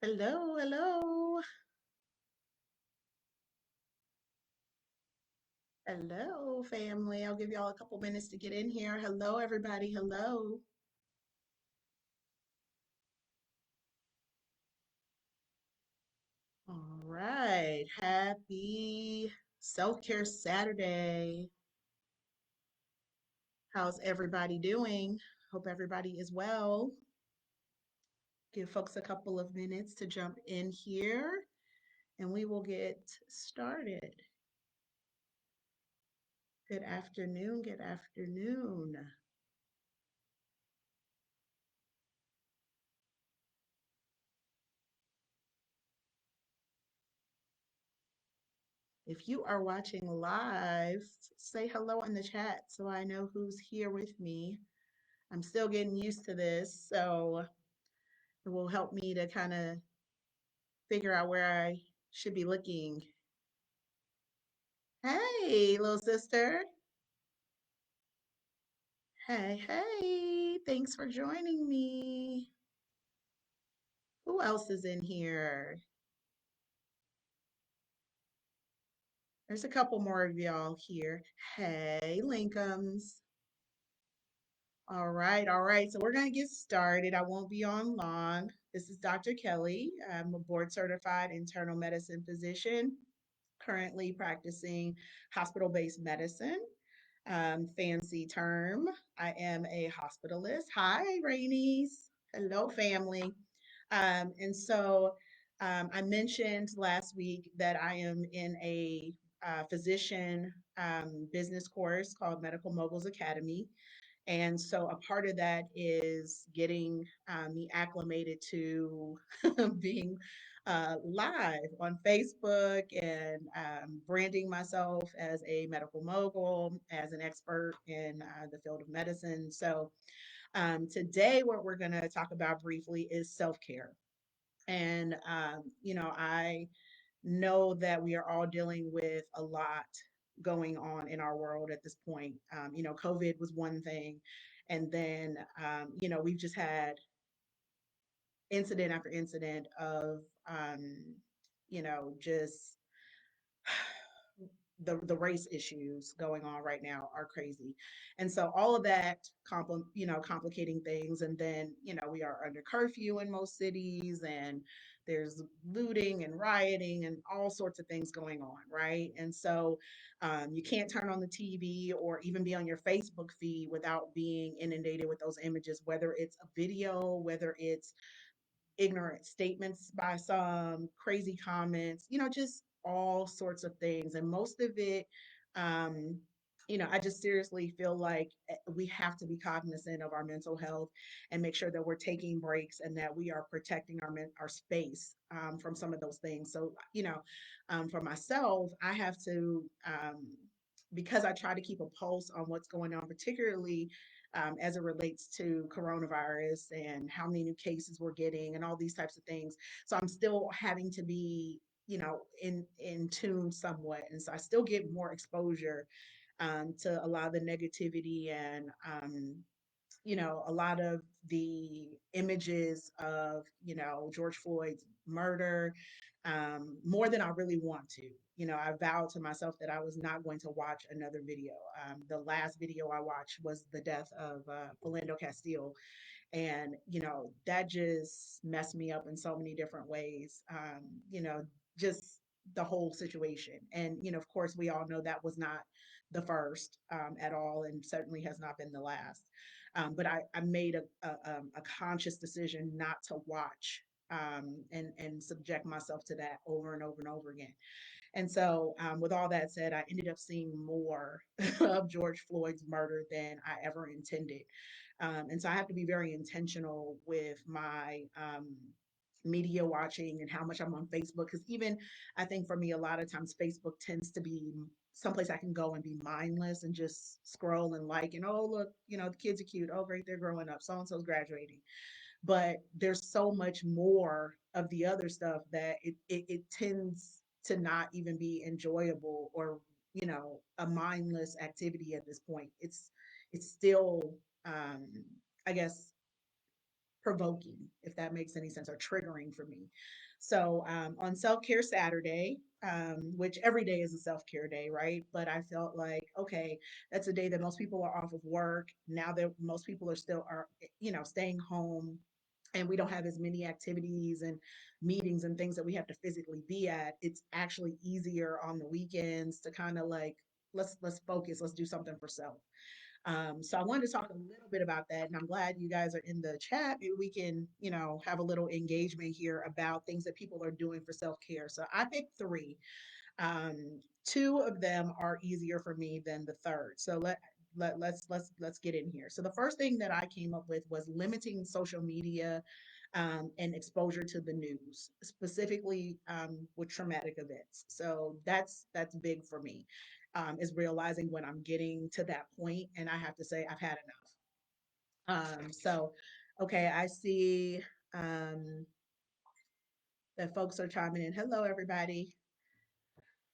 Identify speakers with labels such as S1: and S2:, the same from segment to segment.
S1: Hello, hello, hello, family. I'll give y'all a couple minutes to get in here. Hello, everybody. Hello. All right. Happy Self-Care Saturday. How's everybody doing? Hope everybody is well. Give folks a couple of minutes to jump in here and we will get started. Good afternoon. Good afternoon. If you are watching live, say hello in the chat so I know who's here with me. I'm still getting used to this, so it will help me to kind of figure out where I should be looking. Hey, little sister. Hey, hey. Thanks for joining me. Who else is in here? There's a couple more of y'all here. Hey, Linkums. All right, all right. So we're going to get started. I won't be on long. This is Dr. Kelly. I'm a board certified internal medicine physician, currently practicing hospital based medicine. Fancy term. I am a hospitalist. Hi, Rainies. Hello, family. I mentioned last week that I am in a physician business course called Medical Moguls Academy. And so a part of that is getting me acclimated to being live on Facebook and branding myself as a medical mogul, as an expert in the field of medicine. So today, what we're going to talk about briefly is self care. And, I know that we are all dealing with a lot going on in our world at this point. COVID was one thing. And then, we've just had incident after incident of, just the race issues going on right now are crazy. And so all of that complicating things. And then, we are under curfew in most cities and there's looting and rioting and all sorts of things going on, right? And so you can't turn on the TV or even be on your Facebook feed without being inundated with those images, whether it's a video, whether it's ignorant statements by some, crazy comments, just all sorts of things. And most of it, um, I just seriously feel like we have to be cognizant of our mental health and make sure that we're taking breaks and that we are protecting our space from some of those things. So, for myself, I have to, because I try to keep a pulse on what's going on, particularly as it relates to coronavirus and how many new cases we're getting and all these types of things. So I'm still having to be, in tune somewhat, and so I still get more exposure to a lot of the negativity and a lot of the images of, George Floyd's murder, more than I really want to. I vowed to myself that I was not going to watch another video. The last video I watched was the death of Philando Castile. And, that just messed me up in so many different ways. Just the whole situation. And, of course, we all know that was not the first at all, and certainly has not been the last. But I made a conscious decision not to watch and subject myself to that over and over and over again. And so, with all that said, I ended up seeing more of George Floyd's murder than I ever intended. And so, I have to be very intentional with my media watching and how much I'm on Facebook. Because even I think for me, a lot of times Facebook tends to be someplace I can go and be mindless and just scroll and like, and oh, look, the kids are cute. Oh, great, they're growing up. So and so's graduating. But there's so much more of the other stuff that it tends to not even be enjoyable or a mindless activity at this point. It's still, um I guess, provoking, if that makes any sense, or triggering for me. So on Self Care Saturday, which every day is a self care day, right? But I felt like, okay, that's a day that most people are off of work now that most people are still are staying home, and we don't have as many activities and meetings and things that we have to physically be at. It's actually easier on the weekends to kind of like let's focus, let's do something for self. So I wanted to talk a little bit about that, and I'm glad you guys are in the chat. Maybe we can, have a little engagement here about things that people are doing for self care. So I picked three. Two of them are easier for me than the third. So let's get in here. So the first thing that I came up with was limiting social media and exposure to the news, specifically with traumatic events. So that's big for me. Is realizing when I'm getting to that point, and I have to say I've had enough. So okay, I see um, that folks are chiming in. Hello, everybody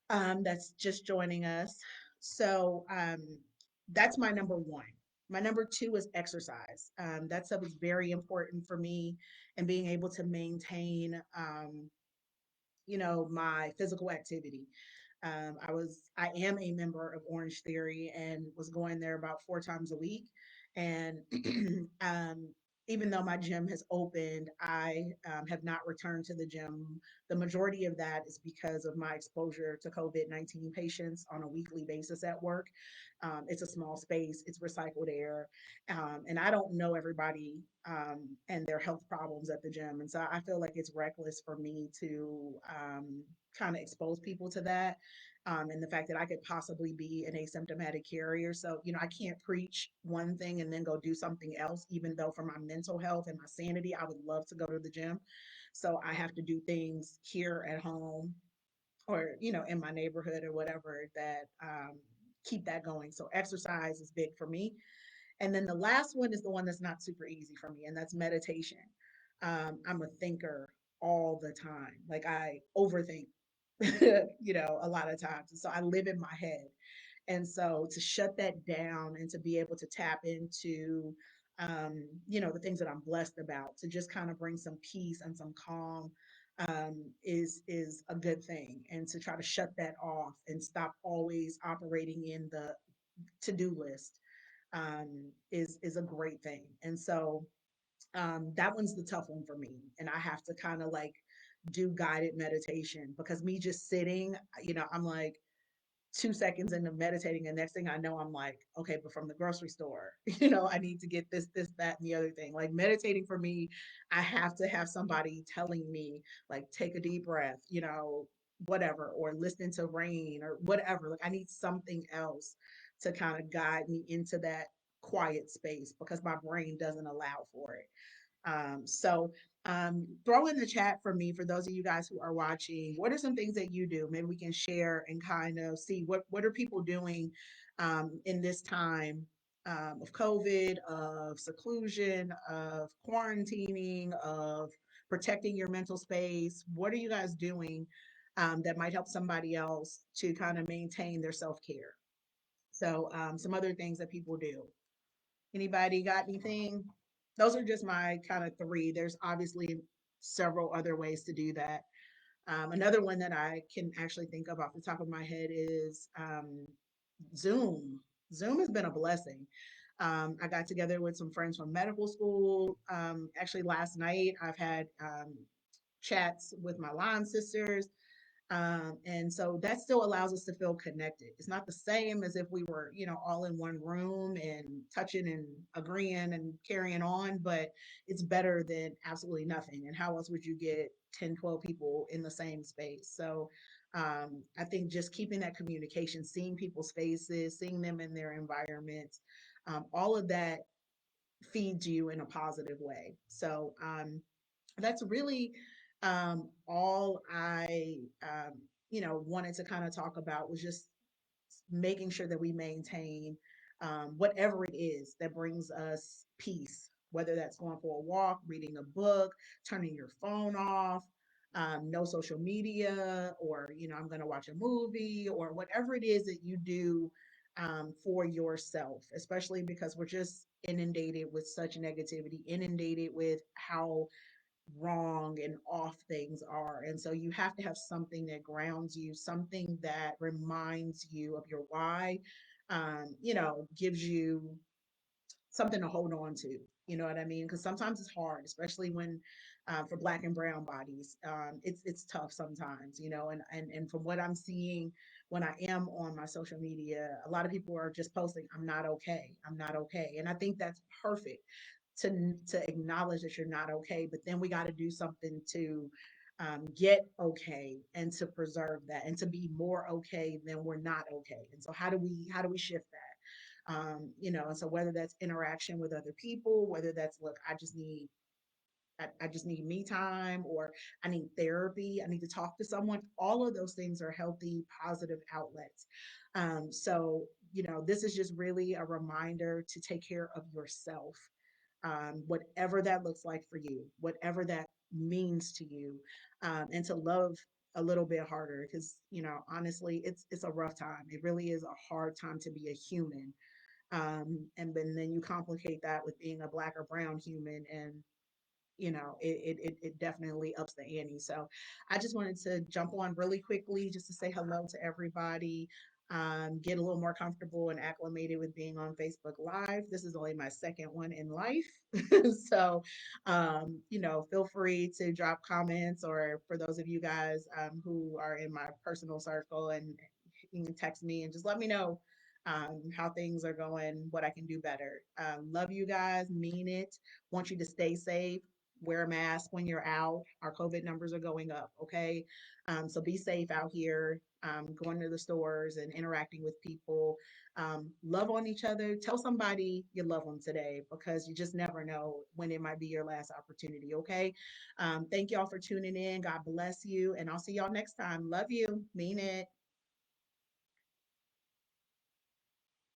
S1: that's just joining us. So that's my number one. My number two is exercise. That stuff is very important for me, and being able to maintain, my physical activity. I am a member of Orange Theory and was going there about 4 times a week. And um, even though my gym has opened, I have not returned to the gym. The majority of that is because of my exposure to COVID-19 patients on a weekly basis at work. It's a small space, it's recycled air, and I don't know everybody and their health problems at the gym. And so I feel like it's reckless for me to kind of expose people to that. And the fact that I could possibly be an asymptomatic carrier. So, I can't preach one thing and then go do something else, even though for my mental health and my sanity, I would love to go to the gym. So I have to do things here at home or, in my neighborhood or whatever that keep that going. So exercise is big for me. And then the last one is the one that's not super easy for me, and that's meditation. I'm a thinker all the time. Like I overthink, a lot of times. And so I live in my head. And so to shut that down and to be able to tap into, the things that I'm blessed about, to just kind of bring some peace and some calm is a good thing. And to try to shut that off and stop always operating in the to-do list is a great thing. And so that one's the tough one for me. And I have to kind of like do guided meditation because me just sitting, I'm like 2 seconds into meditating, and next thing I know, I'm like, okay, but from the grocery store, I need to get this, that, and the other thing. Like meditating for me, I have to have somebody telling me, like, take a deep breath, whatever, or listening to rain or whatever. Like I need something else to kind of guide me into that quiet space because my brain doesn't allow for it. Throw in the chat for me, for those of you guys who are watching, what are some things that you do? Maybe we can share and kind of see what are people doing in this time of COVID, of seclusion, of quarantining, of protecting your mental space. What are you guys doing that might help somebody else to kind of maintain their self care? So, some other things that people do. Anybody got anything? Those are just my kind of three. There's obviously several other ways to do that. Another one that I can actually think of off the top of my head is Zoom. Zoom has been a blessing. I got together with some friends from medical school. Actually, last night I've had chats with my Lyme sisters. And so that still allows us to feel connected. It's not the same as if we were, all in one room and touching and agreeing and carrying on, but it's better than absolutely nothing. And how else would you get 10, 12 people in the same space? So I think just keeping that communication, seeing people's faces, seeing them in their environments, all of that feeds you in a positive way. So that's really all I wanted to kind of talk about was just making sure that we maintain whatever it is that brings us peace, whether that's going for a walk, reading a book, turning your phone off, no social media, or I'm going to watch a movie, or whatever it is that you do for yourself, especially because we're just inundated with such negativity, inundated with how wrong and off things are. And so you have to have something that grounds you, something that reminds you of your why, gives you something to hold on to. You know what I mean? Because sometimes it's hard, especially when for Black and brown bodies, it's tough sometimes. And from what I'm seeing when I am on my social media, a lot of people are just posting, "I'm not okay. I'm not okay," and I think that's perfect to acknowledge that you're not okay. But then we got to do something to get okay and to preserve that and to be more okay than we're not okay. And so how do we shift that? And so whether that's interaction with other people, whether that's, look, I just need me time, or I need therapy, I need to talk to someone. All of those things are healthy, positive outlets. So, this is just really a reminder to take care of yourself, whatever that looks like for you, whatever that means to you, and to love a little bit harder because, honestly, it's a rough time. It really is a hard time to be a human. And then you complicate that with being a Black or brown human, and it definitely ups the ante. So I just wanted to jump on really quickly just to say hello to everybody, get a little more comfortable and acclimated with being on Facebook Live. This is only my second one in life. So, feel free to drop comments, or for those of you guys who are in my personal circle, and you can text me and just let me know how things are going, what I can do better. Love you guys, mean it. Want you to stay safe, wear a mask when you're out. Our COVID numbers are going up, okay? So be safe out here, going to the stores and interacting with people. Love on each other. Tell somebody you love them today, because you just never know when it might be your last opportunity, okay? Thank y'all for tuning in. God bless you. And I'll see y'all next time. Love you. Mean it.